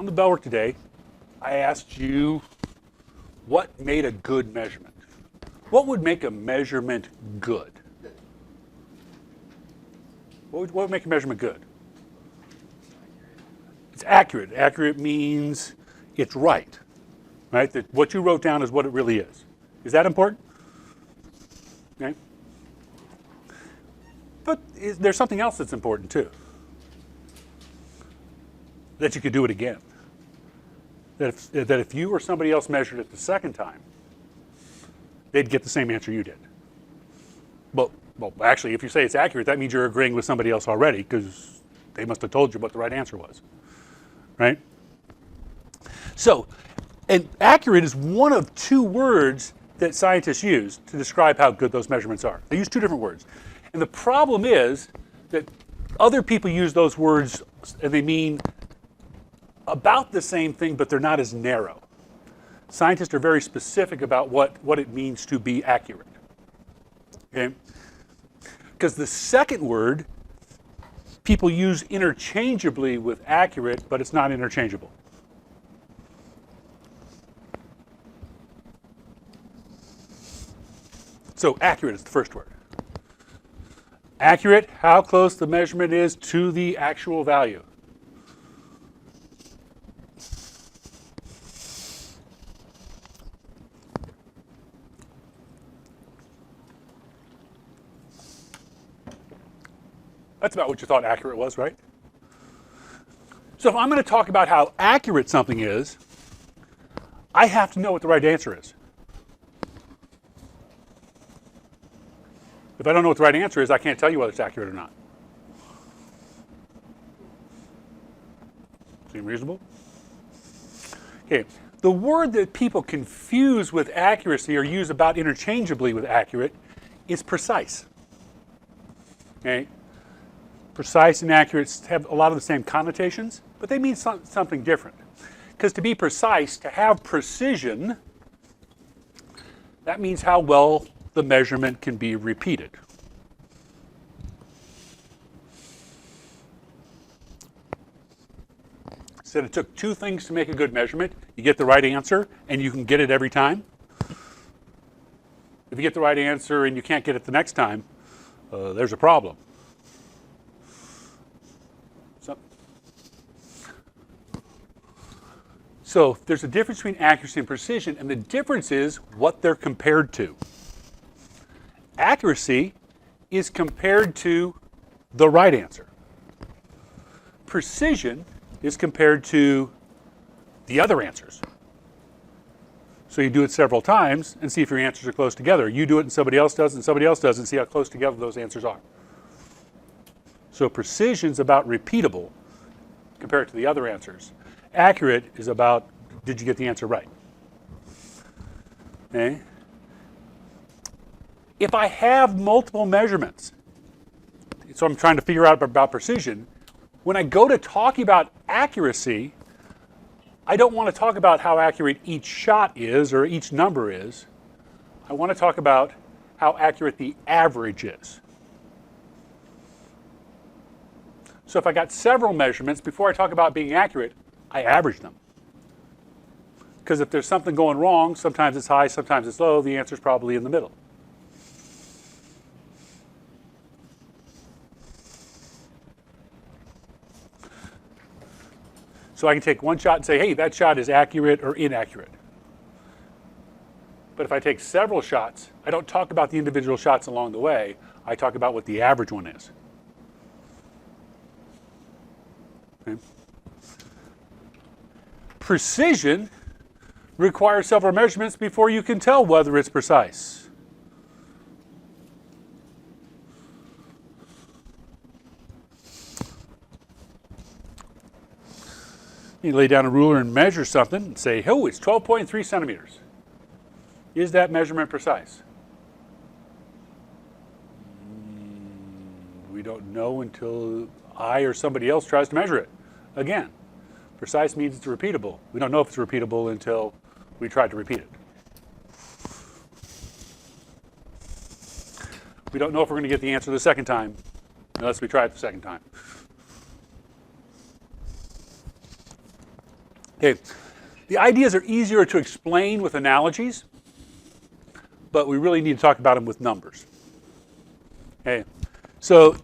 On the bell work today, I asked you what made a good measurement. What would make a measurement good? What would make a measurement good? It's accurate. Accurate means it's right, right? That what you wrote down is what it really is. Is that important? Okay. But there's something else that's important too. That you could do it again. That if you or somebody else measured it the second time, they'd get the same answer you did. Well, actually, if you say it's accurate, that means you're agreeing with somebody else already because they must have told you what the right answer was, right? So, and accurate is one of two words that scientists use to describe how good those measurements are. They use two different words. And the problem is that other people use those words and they mean about the same thing, but they're not as narrow. Scientists are very specific about what it means to be accurate. Okay? Because the second word people use interchangeably with accurate, but it's not interchangeable. So accurate is the first word. Accurate, how close the measurement is to the actual value. That's about what you thought accurate was, right? So if I'm going to talk about how accurate something is, I have to know what the right answer is. If I don't know what the right answer is, I can't tell you whether it's accurate or not. Seem reasonable? Okay. The word that people confuse with accuracy or use about interchangeably with accurate is precise. Okay? Precise and accurate have a lot of the same connotations, but they mean something different. Because to be precise, to have precision, that means how well the measurement can be repeated. Said it took two things to make a good measurement. You get the right answer, and you can get it every time. If you get the right answer and you can't get it the next time, there's a problem. So there's a difference between accuracy and precision, and the difference is what they're compared to. Accuracy is compared to the right answer. Precision is compared to the other answers. So you do it several times and see if your answers are close together. You do it and somebody else does, and somebody else does, and see how close together those answers are. So precision is about repeatable compared to the other answers. Accurate is about, did you get the answer right? Okay. If I have multiple measurements, so I'm trying to figure out about precision, when I go to talking about accuracy, I don't want to talk about how accurate each shot is or each number is. I want to talk about how accurate the average is. So if I got several measurements, before I talk about being accurate, I average them. Because if there's something going wrong, sometimes it's high, sometimes it's low, the answer's probably in the middle. So I can take one shot and say, hey, that shot is accurate or inaccurate. But if I take several shots, I don't talk about the individual shots along the way. I talk about what the average one is. Okay. Precision requires several measurements before you can tell whether it's precise. You lay down a ruler and measure something and say, oh, it's 12.3 centimeters. Is that measurement precise? We don't know until I or somebody else tries to measure it. Again, precise means it's repeatable. We don't know if it's repeatable until we try to repeat it. We don't know if we're going to get the answer the second time unless we try it the second time. Okay, the ideas are easier to explain with analogies, but we really need to talk about them with numbers. Okay, so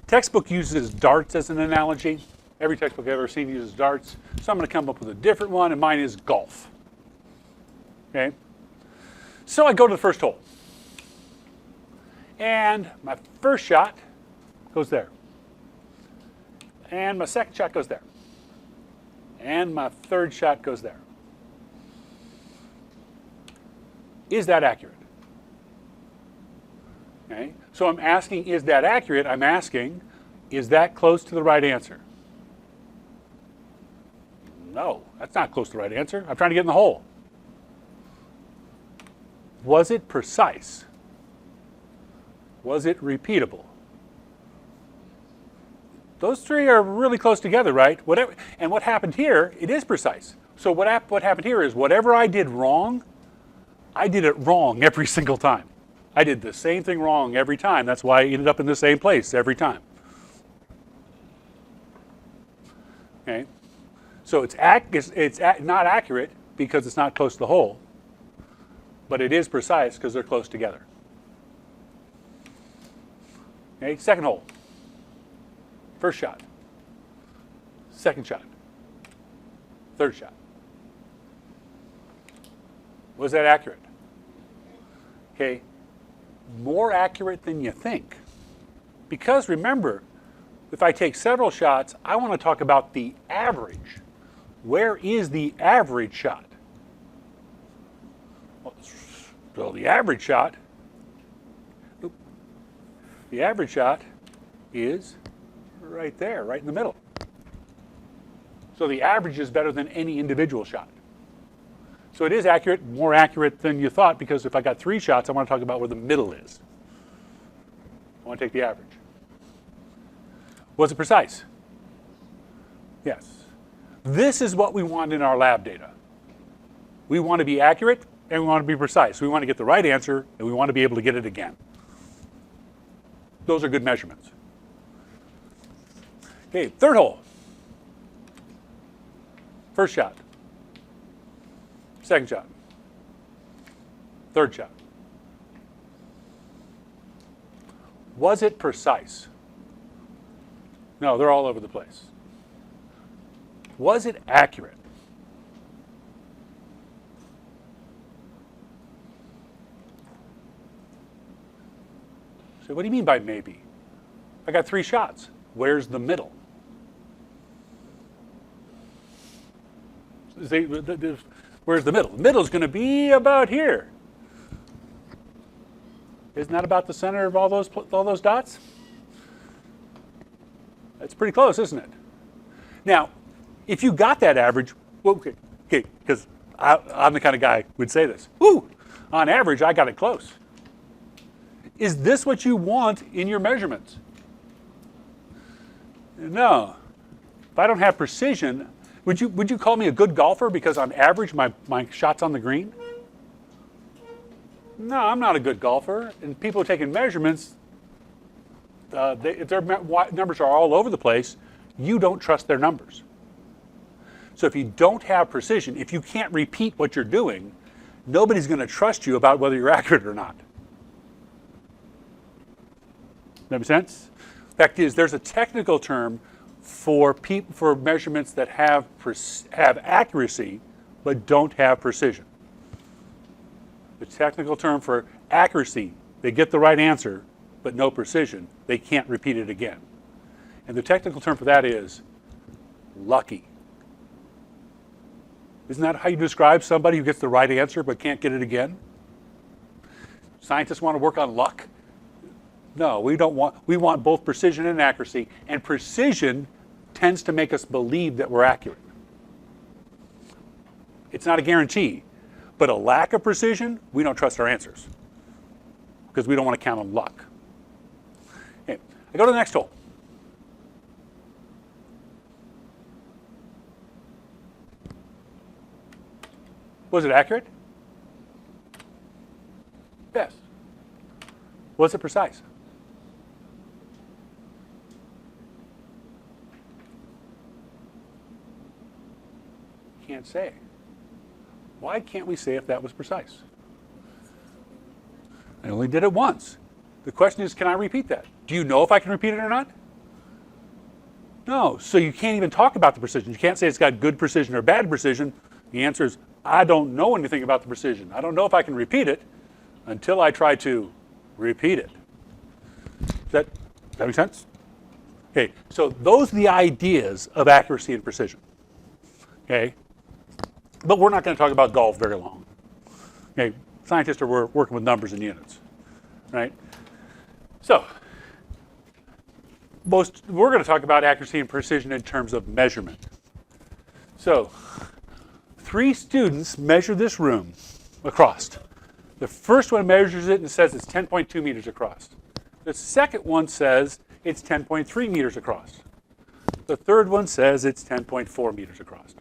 textbook uses darts as an analogy. Every textbook I've ever seen uses darts. So I'm going to come up with a different one, and mine is golf. Okay, so I go to the first hole, and my first shot goes there, and my second shot goes there, and my third shot goes there. Is that accurate? Okay. So I'm asking, is that accurate? I'm asking, is that close to the right answer? No, that's not close to the right answer. I'm trying to get in the hole. Was it precise? Was it repeatable? Those three are really close together, right? Whatever, and what happened here, it is precise. So what happened here is whatever I did wrong, I did it wrong every single time. I did the same thing wrong every time. That's why I ended up in the same place every time. Okay, so it's not accurate because it's not close to the hole, but it is precise because they're close together. Okay, second hole. First shot. Second shot. Third shot. Was that accurate? Okay, more accurate than you think. Because remember, if I take several shots, I want to talk about the average. Where is the average shot? Well, the average shot is right there, right in the middle. So the average is better than any individual shot. So it is accurate, more accurate than you thought, because if I got 3 shots, I want to talk about where the middle is. I want to take the average. Was it precise? Yes. This is what we want in our lab data. We want to be accurate and we want to be precise. We want to get the right answer and we want to be able to get it again. Those are good measurements. Okay, third hole. First shot. Second shot. Third shot. Was it precise? No, they're all over the place. Was it accurate? So what do you mean by maybe? I got 3 shots. Where's the middle? Where's the middle? The middle is going to be about here. Isn't that about the center of all those dots? That's pretty close, isn't it? Now, if you got that average, well, okay, because I'm the kind of guy who would say this. Woo! On average, I got it close. Is this what you want in your measurements? No. If I don't have precision, would you call me a good golfer because on average my shot's on the green? No, I'm not a good golfer. And people are taking measurements. If their numbers are all over the place, you don't trust their numbers. So if you don't have precision, if you can't repeat what you're doing, nobody's going to trust you about whether you're accurate or not. That make sense? Fact is, there's a technical term for measurements that have accuracy but don't have precision. The technical term for accuracy, they get the right answer but no precision. They can't repeat it again. And the technical term for that is lucky. Isn't that how you describe somebody who gets the right answer but can't get it again? Scientists want to work on luck? No, we want both precision and accuracy, and precision tends to make us believe that we're accurate. It's not a guarantee, but a lack of precision, we don't trust our answers because we don't want to count on luck. Okay, I go to the next hole. Was it accurate? Yes. Was it precise? can't say. Why can't we say if that was precise? I only did it once. The question is, can I repeat that? Do you know if I can repeat it or not? No, so you can't even talk about the precision. You can't say it's got good precision or bad precision. The answer is, I don't know anything about the precision. I don't know if I can repeat it until I try to repeat it. Does that make sense? Okay, so those are the ideas of accuracy and precision. Okay, but we're not going to talk about golf very long. Okay, scientists are working with numbers and units, right? So, we're going to talk about accuracy and precision in terms of measurement. So, 3 students measure this room across. The first one measures it and says it's 10.2 meters across. The second one says it's 10.3 meters across. The third one says it's 10.4 meters across.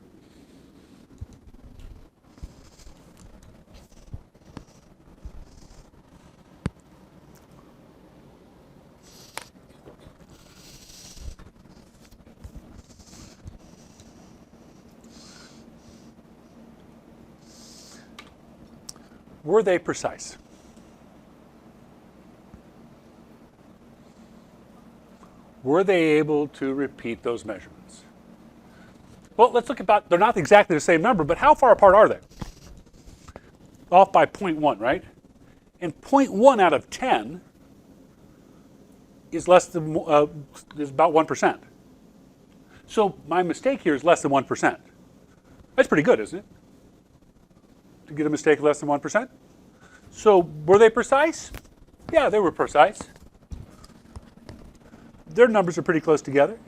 Were they precise? Were they able to repeat those measurements? Well, let's look about, they're not exactly the same number, but how far apart are they? Off by 0.1, right? And 0.1 out of 10 is less than, is about 1%. So my mistake here is less than 1%. That's pretty good, isn't it? To get a mistake less than 1%. So were they precise? Yeah, they were precise. Their numbers are pretty close together.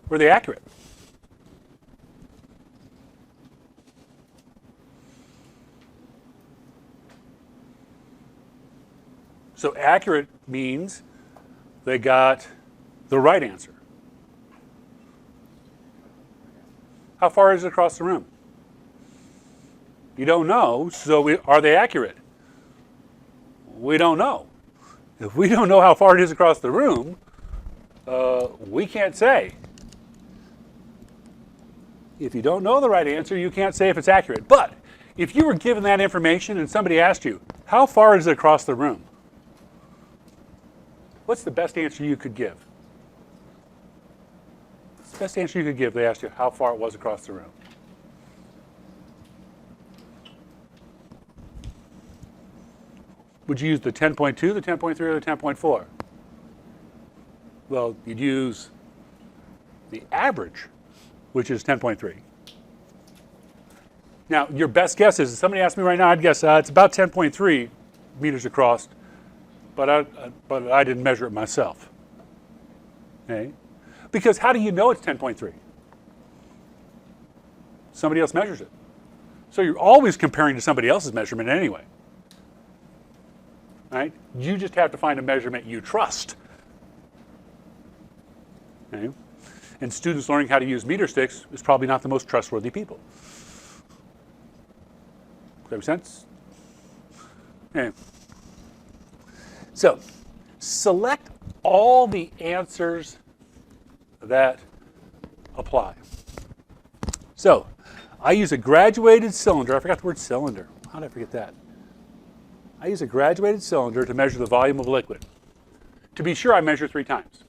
Were they accurate? So accurate means they got the right answer. How far is it across the room? You don't know, so are they accurate? We don't know. If we don't know how far it is across the room, we can't say. If you don't know the right answer, you can't say if it's accurate. But if you were given that information and somebody asked you, how far is it across the room? What's the best answer you could give? What's the best answer you could give if they asked you how far it was across the room? Would you use the 10.2, the 10.3, or the 10.4? Well, you'd use the average, which is 10.3. Now, your best guess is, if somebody asked me right now, I'd guess it's about 10.3 meters across, but I didn't measure it myself. Okay? Because how do you know it's 10.3? Somebody else measures it. So you're always comparing to somebody else's measurement anyway. Right? You just have to find a measurement you trust. Okay? And students learning how to use meter sticks is probably not the most trustworthy people. Does that make sense? Okay. So, select all the answers that apply. So, I use a graduated cylinder. I forgot the word cylinder. How did I forget that? I use a graduated cylinder to measure the volume of liquid. To be sure, I measure 3 times.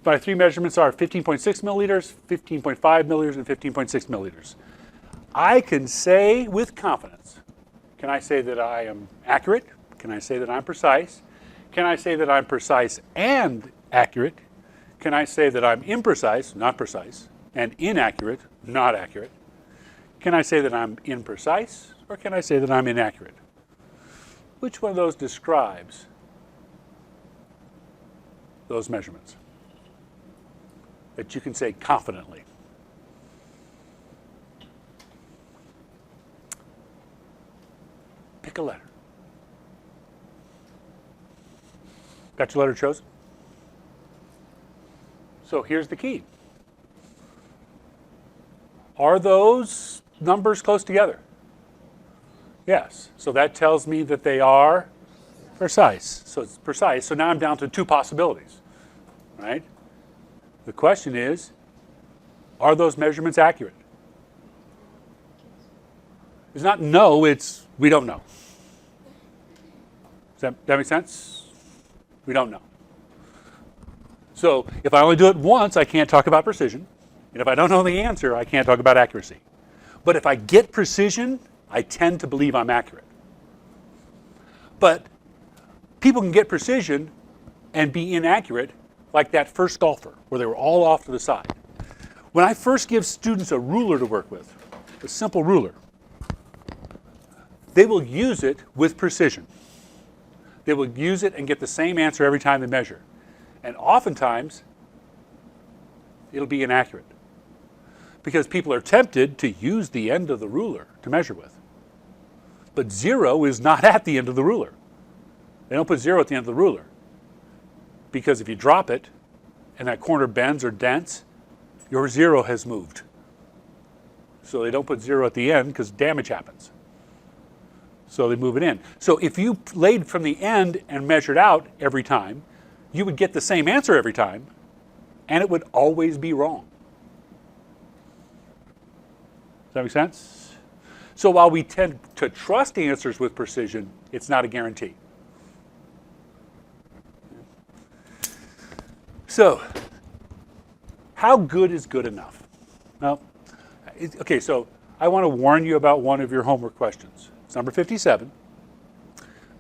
My 3 measurements are 15.6 milliliters, 15.5 milliliters, and 15.6 milliliters. I can say with confidence, can I say that I am accurate? Can I say that I'm precise? Can I say that I'm precise and accurate? Can I say that I'm imprecise, not precise, and inaccurate, not accurate? Can I say that I'm imprecise, or can I say that I'm inaccurate? Which one of those describes those measurements that you can say confidently? Pick a letter. Got your letter chosen? So here's the key. Are those numbers close together? Yes. So that tells me that they are precise. So it's precise. So now I'm down to 2 possibilities, right? The question is, Are those measurements accurate? It's not no, it's we don't know. Does that make sense? We don't know. So if I only do it once, I can't talk about precision. And if I don't know the answer, I can't talk about accuracy. But if I get precision, I tend to believe I'm accurate. But people can get precision and be inaccurate, like that first golfer, where they were all off to the side. When I first give students a ruler to work with, a simple ruler, they will use it with precision. They will use it and get the same answer every time they measure. And oftentimes, it'll be inaccurate, because people are tempted to use the end of the ruler to measure with. But 0 is not at the end of the ruler. They don't put 0 at the end of the ruler, because if you drop it and that corner bends or dents, your 0 has moved. So they don't put 0 at the end because damage happens. So they move it in. So if you laid from the end and measured out every time, you would get the same answer every time, and it would always be wrong. Does that make sense? So while we tend to trust answers with precision, it's not a guarantee. So, how good is good enough? Well, okay, so I want to warn you about one of your homework questions. It's number 57,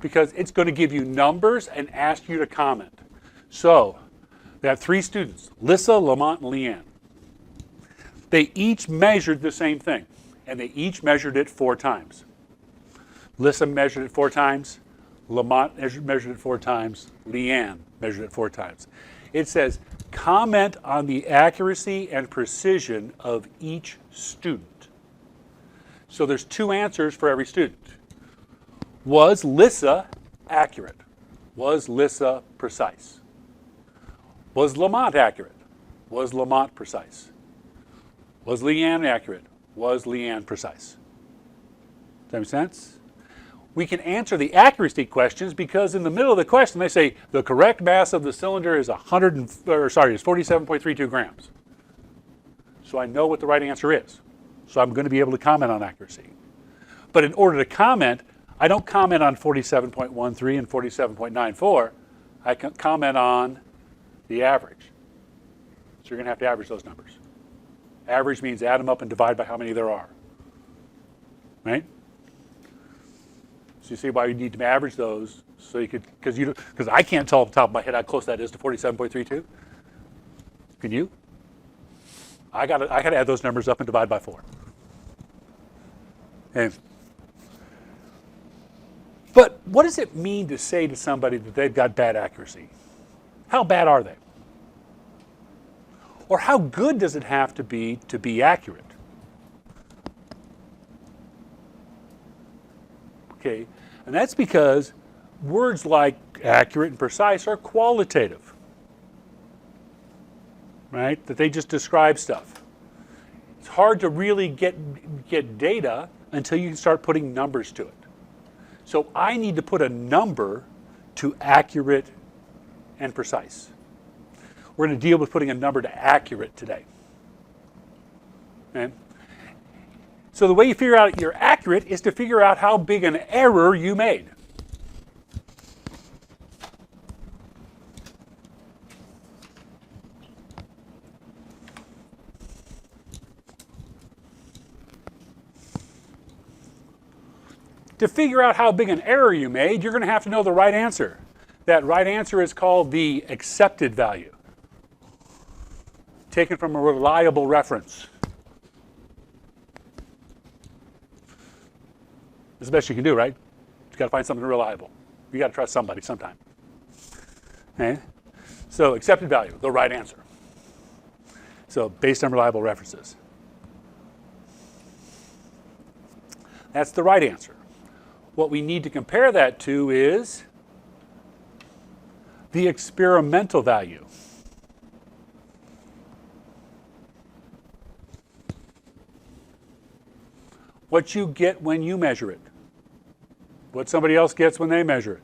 because it's going to give you numbers and ask you to comment. So, they have 3 students, Lissa, Lamont, and Leanne. They each measured the same thing, and they each measured it 4 times. Lissa measured it 4 times, Lamont measured it 4 times, Leanne measured it 4 times. It says, comment on the accuracy and precision of each student. So there's 2 answers for every student. Was Lissa accurate? Was Lissa precise? Was Lamont accurate? Was Lamont precise? Was Leanne accurate? Was Leanne precise? Does that make sense? We can answer the accuracy questions because in the middle of the question they say the correct mass of the cylinder is 47.32 grams. So I know what the right answer is. So I'm going to be able to comment on accuracy. But in order to comment, I don't comment on 47.13 and 47.94. I can comment on the average. So you're going to have to average those numbers. Average means add them up and divide by how many there are. Right? So you see why you need to average those, so you could, because I can't tell off the top of my head how close that is to 47.32. Can you? I got to add those numbers up and divide by 4. Okay. But what does it mean to say to somebody that they've got bad accuracy? How bad are they? Or how good does it have to be accurate? Okay, and that's because words like accurate and precise are qualitative, right? That they just describe stuff. It's hard to really get data until you start putting numbers to it. So I need to put a number to accurate and precise. We're going to deal with putting a number to accurate today. Okay? So the way you figure out you're accurate is to figure out how big an error you made. To figure out how big an error you made, you're going to have to know the right answer. That right answer is called the accepted value, taken from a reliable reference. That's the best you can do, right? You've got to find something reliable. You've got to trust somebody sometime. Okay? So accepted value, the right answer. So based on reliable references. That's the right answer. What we need to compare that to is the experimental value. What you get when you measure it. What somebody else gets when they measure it.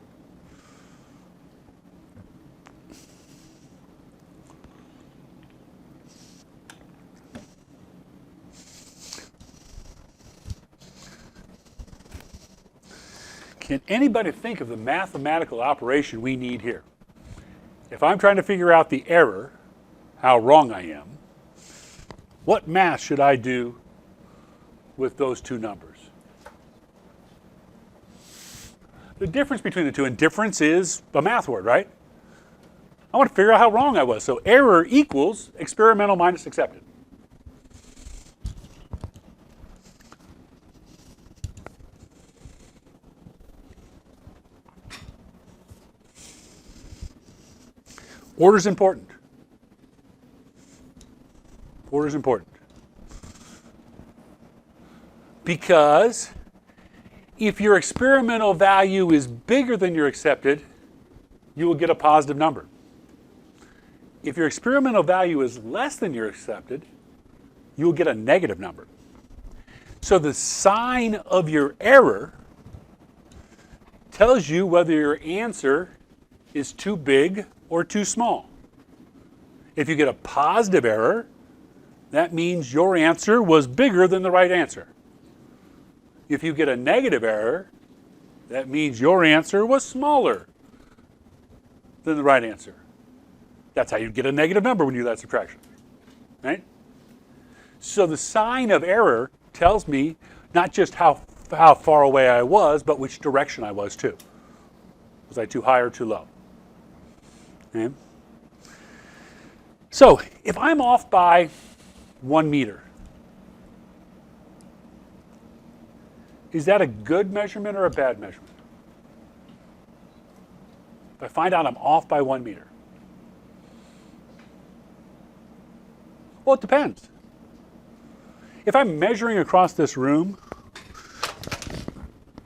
Can anybody think of the mathematical operation we need here? If I'm trying to figure out the error, how wrong I am, what math should I do with those two numbers? The difference between the two, and difference is a math word, right? I want to figure out how wrong I was. So error equals experimental minus accepted. Order's important. Order's important. Because if your experimental value is bigger than your accepted, you will get a positive number. If your experimental value is less than your accepted, you will get a negative number. So the sign of your error tells you whether your answer is too big or too small. If you get a positive error, that means your answer was bigger than the right answer. If you get a negative error, that means your answer was smaller than the right answer. That's how you get a negative number when you do that subtraction, right? So the sign of error tells me not just how far away I was, but which direction I was too. Was I too high or too low? Okay. So if I'm off by 1 meter, is that a good measurement or a bad measurement? If I find out I'm off by 1 meter. Well, it depends. If I'm measuring across this room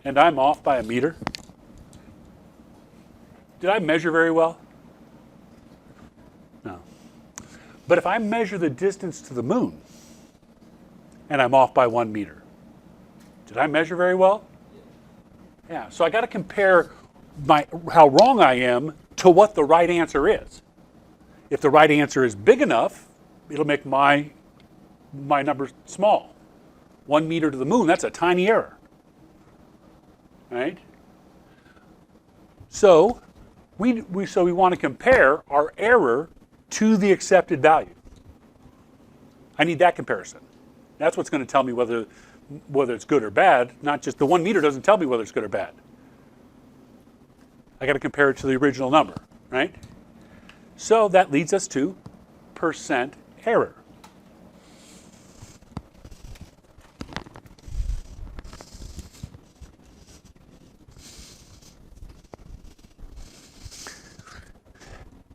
and I'm off by 1 meter, did I measure very well? No. But if I measure the distance to the moon and I'm off by 1 meter, did I measure very well? Yeah, so I got to compare how wrong I am to what the right answer is. If the right answer is big enough, it'll make my number small. 1 meter to the moon, that's a tiny error, right? So we want to compare our error to the accepted value. I need that comparison. That's what's going to tell me whether it's good or bad. Not just the 1 meter doesn't tell me whether it's good or bad. I got to compare it to the original number, right? So that leads us to percent error.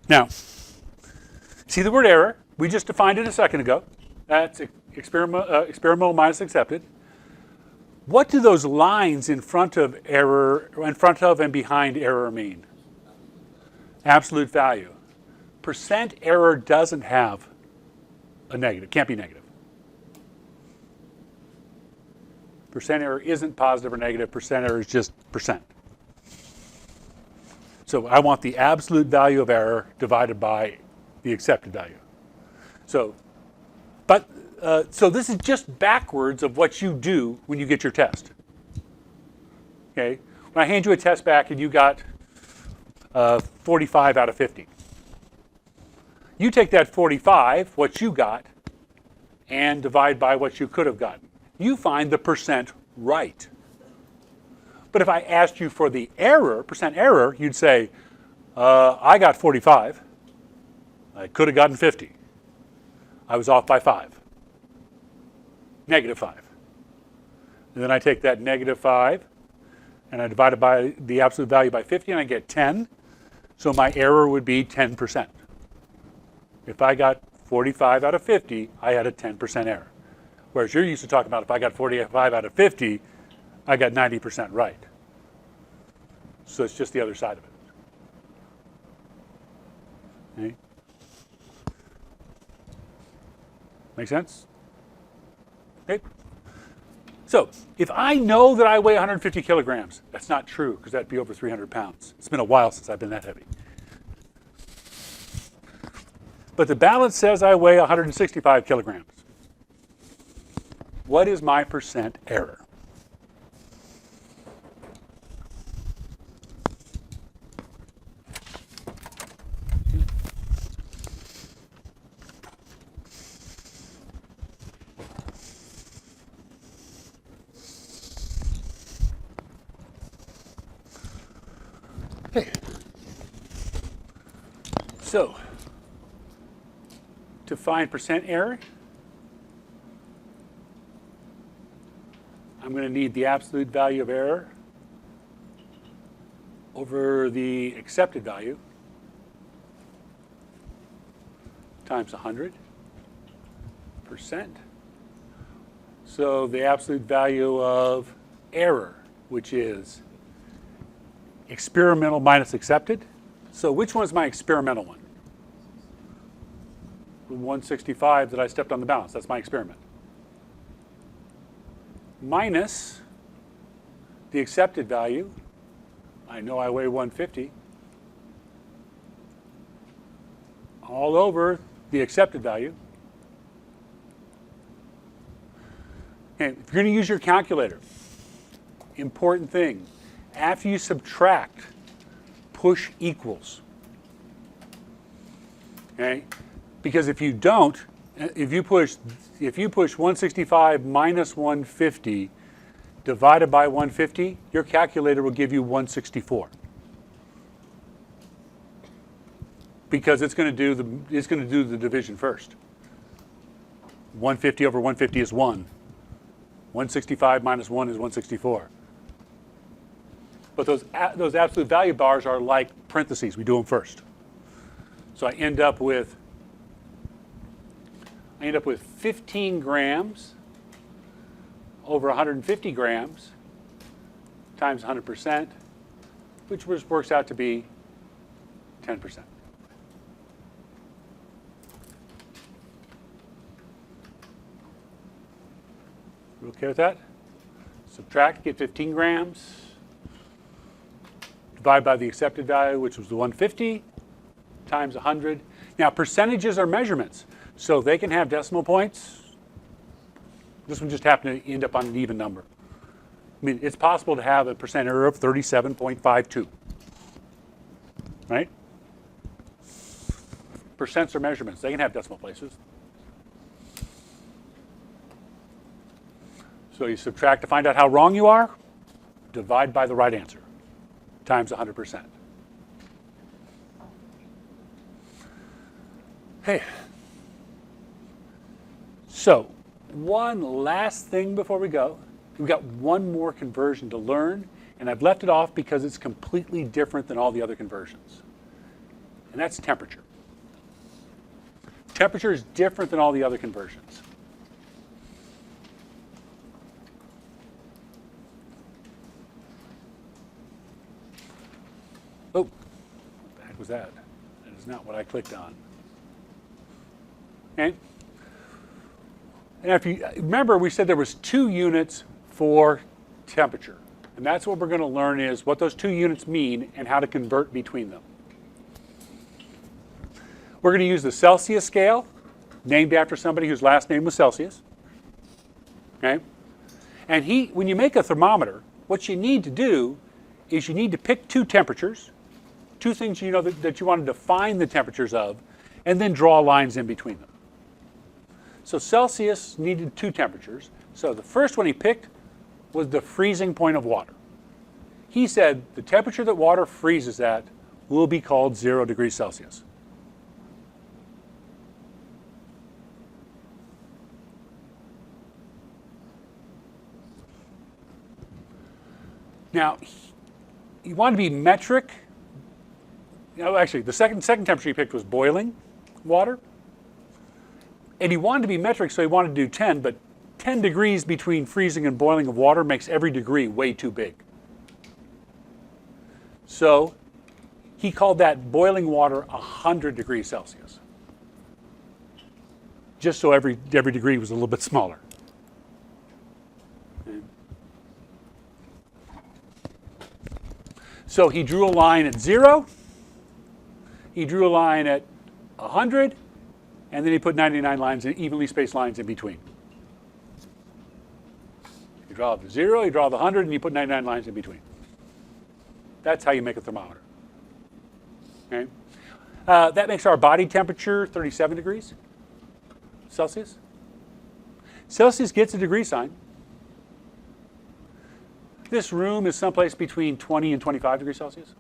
Now, see the word error? We just defined it a second ago. That's experimental minus accepted. What do those lines in front of error, in front of and behind error mean? Absolute value. Percent error doesn't have a negative, can't be negative. Percent error isn't positive or negative. Percent error is just percent. So I want the absolute value of error divided by the accepted value. So this is just backwards of what you do when you get your test. Okay, when I hand you a test back and you got 45 out of 50, you take that 45, what you got, and divide by what you could have gotten. You find the percent right. But if I asked you for the error, percent error, you'd say, I got 45. I could have gotten 50. I was off by 5. Negative 5. And then I take that negative 5 and I divide it by the absolute value by 50 and I get 10. So my error would be 10%. If I got 45 out of 50, I had a 10% error. Whereas you're used to talking about if I got 45 out of 50, I got 90% right. So it's just the other side of it. Okay. Make sense? Okay. So if I know that I weigh 150 kilograms, that's not true because that'd be over 300 pounds. It's been a while since I've been that heavy. But the balance says I weigh 165 kilograms. What is my percent error? Okay. So, to find percent error, I'm going to need the absolute value of error over the accepted value times 100%. So the absolute value of error, which is experimental minus accepted. So which one is my experimental one? The 165 that I stepped on the balance, that's my experiment. Minus the accepted value, I know I weigh 150, all over the accepted value. And if you're going to use your calculator, important thing, after you subtract, push equals. Okay? Because if you don't, if you push 165 minus 150 divided by 150, your calculator will give you 164. Because it's going to do the division first. 150 over 150 is 1. 165 minus 1 is 164. But those absolute value bars are like parentheses. We do them first. So I end up with 15 grams over 150 grams times 100%, which works out to be 10%. You okay with that? Subtract, get 15 grams. Divide by the accepted value, which was the 150, times 100. Now, percentages are measurements, so they can have decimal points. This one just happened to end up on an even number. I mean, it's possible to have a percent error of 37.52, right? Percents are measurements. They can have decimal places. So you subtract to find out how wrong you are, divide by the right answer, times 100%. Hey. So, one last thing before we go. We've got one more conversion to learn, and I've left it off because it's completely different than all the other conversions. And that's temperature. Temperature is different than all the other conversions. Oh, what the heck was that? That is not what I clicked on. Okay. And if you remember, we said there was 2 units for temperature. And that's what we're going to learn is what those 2 units mean and how to convert between them. We're going to use the Celsius scale, named after somebody whose last name was Celsius. Okay? And when you make a thermometer, what you need to do is you need to pick 2 temperatures, 2 things you know that you want to define the temperatures of, and then draw lines in between them. So Celsius needed 2 temperatures. So the first one he picked was the freezing point of water. He said the temperature that water freezes at will be called 0 degrees Celsius. Now, he wanted to be metric. Actually, the second temperature he picked was boiling water. And he wanted to be metric, so he wanted to do 10, but 10 degrees between freezing and boiling of water makes every degree way too big. So he called that boiling water 100 degrees Celsius, just so every degree was a little bit smaller. So he drew a line at 0, he drew a line at 100, and then he put 99 lines, evenly spaced lines in between. You draw the 0, you draw the 100, and you put 99 lines in between. That's how you make a thermometer. Okay? That makes our body temperature 37 degrees Celsius. Celsius gets a degree sign. This room is someplace between 20 and 25 degrees Celsius.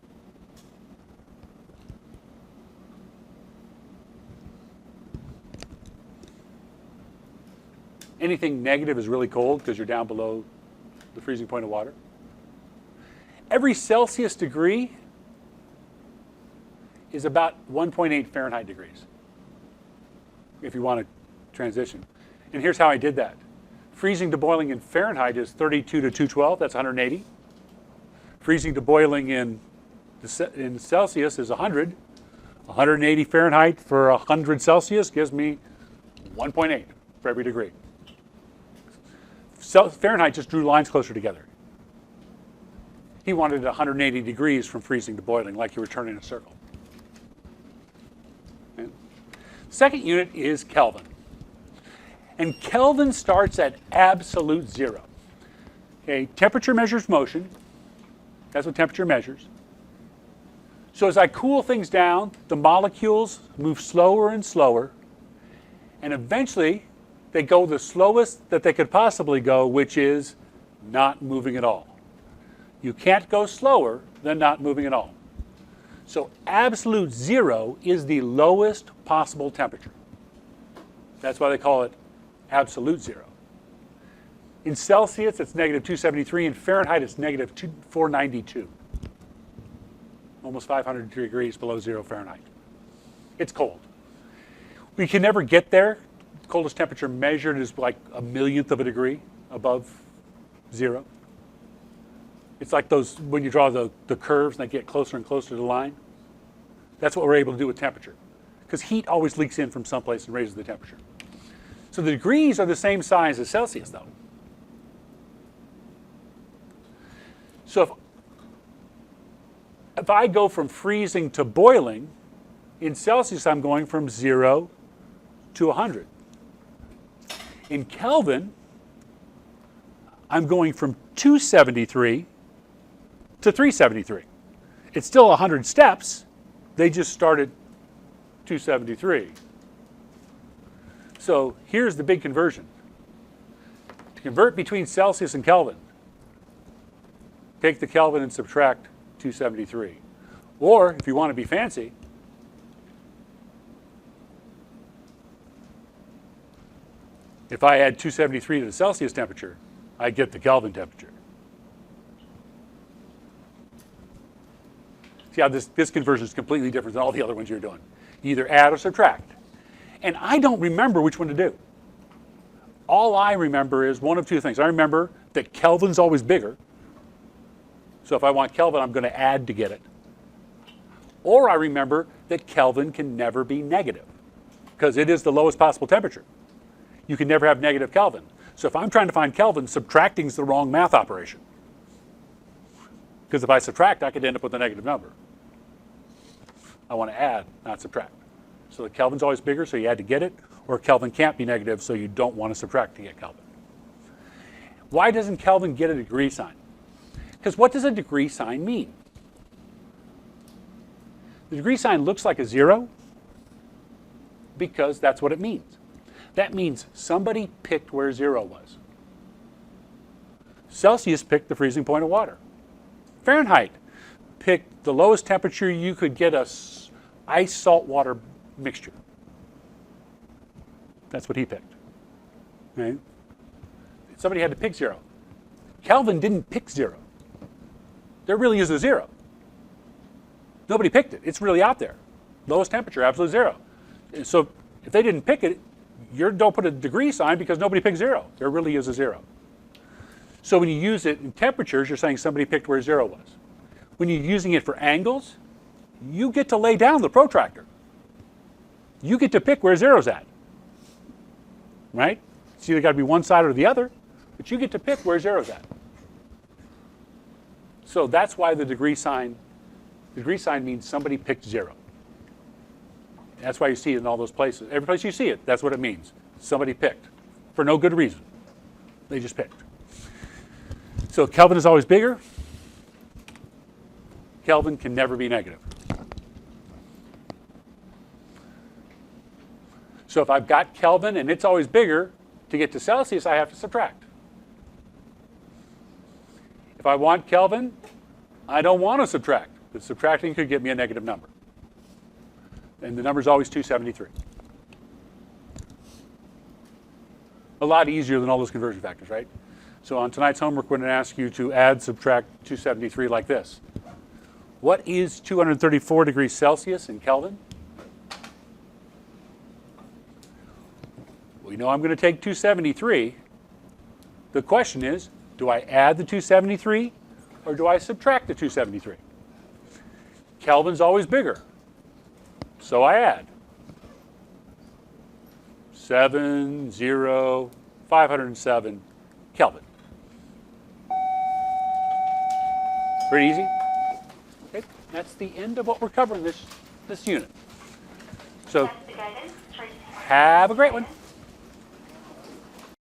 Anything negative is really cold because you're down below the freezing point of water. Every Celsius degree is about 1.8 Fahrenheit degrees, if you want to transition. And here's how I did that. Freezing to boiling in Fahrenheit is 32 to 212, that's 180. Freezing to boiling in Celsius is 100. 180 Fahrenheit for 100 Celsius gives me 1.8 for every degree. Fahrenheit just drew lines closer together. He wanted 180 degrees from freezing to boiling, like you were turning a circle. Okay. Second unit is Kelvin. And Kelvin starts at absolute zero. Okay, temperature measures motion. That's what temperature measures. So as I cool things down, the molecules move slower and slower, and eventually they go the slowest that they could possibly go, which is not moving at all. You can't go slower than not moving at all. So absolute zero is the lowest possible temperature. That's why they call it absolute zero. In Celsius, it's negative 273. In Fahrenheit, it's negative 492. Almost 500 degrees below 0 Fahrenheit. It's cold. We can never get there. The coldest temperature measured is like a millionth of a degree above 0. It's like those, when you draw the curves and they get closer and closer to the line. That's what we're able to do with temperature. Because heat always leaks in from someplace and raises the temperature. So the degrees are the same size as Celsius, though. So if I go from freezing to boiling, in Celsius I'm going from 0 to 100. In Kelvin, I'm going from 273 to 373. It's still 100 steps. They just started 273. So here's the big conversion. To convert between Celsius and Kelvin, take the Kelvin and subtract 273. Or, if you want to be fancy, if I add 273 to the Celsius temperature, I get the Kelvin temperature. See how this conversion is completely different than all the other ones you're doing. You either add or subtract. And I don't remember which one to do. All I remember is one of two things. I remember that Kelvin's always bigger. So if I want Kelvin, I'm going to add to get it. Or I remember that Kelvin can never be negative, because it is the lowest possible temperature. You can never have negative Kelvin. So if I'm trying to find Kelvin, subtracting is the wrong math operation. Because if I subtract, I could end up with a negative number. I want to add, not subtract. So the Kelvin's always bigger, so you add to get it, or Kelvin can't be negative, so you don't want to subtract to get Kelvin. Why doesn't Kelvin get a degree sign? Because what does a degree sign mean? The degree sign looks like a 0 because that's what it means. That means somebody picked where 0 was. Celsius picked the freezing point of water. Fahrenheit picked the lowest temperature you could get a ice salt water mixture. That's what he picked. Okay? Somebody had to pick 0. Kelvin didn't pick 0. There really is a 0. Nobody picked it. It's really out there. Lowest temperature, absolute 0. So if they didn't pick it, you don't put a degree sign because nobody picked 0. There really is a 0. So when you use it in temperatures, you're saying somebody picked where 0 was. When you're using it for angles, you get to lay down the protractor. You get to pick where 0's at. Right? It's either got to be one side or the other, but you get to pick where 0's at. So that's why the degree sign means somebody picked 0. That's why you see it in all those places. Every place you see it, that's what it means. Somebody picked for no good reason. They just picked. So Kelvin is always bigger. Kelvin can never be negative. So if I've got Kelvin and it's always bigger, to get to Celsius, I have to subtract. If I want Kelvin, I don't want to subtract. But subtracting could get me a negative number. And the number is always 273. a lot easier than all those conversion factors, right? So on tonight's homework, we're going to ask you to add, subtract 273 like this. What is 234 degrees Celsius in Kelvin? We know I'm going to take 273. The question is, do I add the 273 or do I subtract the 273? Kelvin's always bigger, so I add. 507 Kelvin. Pretty easy. Okay, that's the end of what we're covering this unit. So have a great one.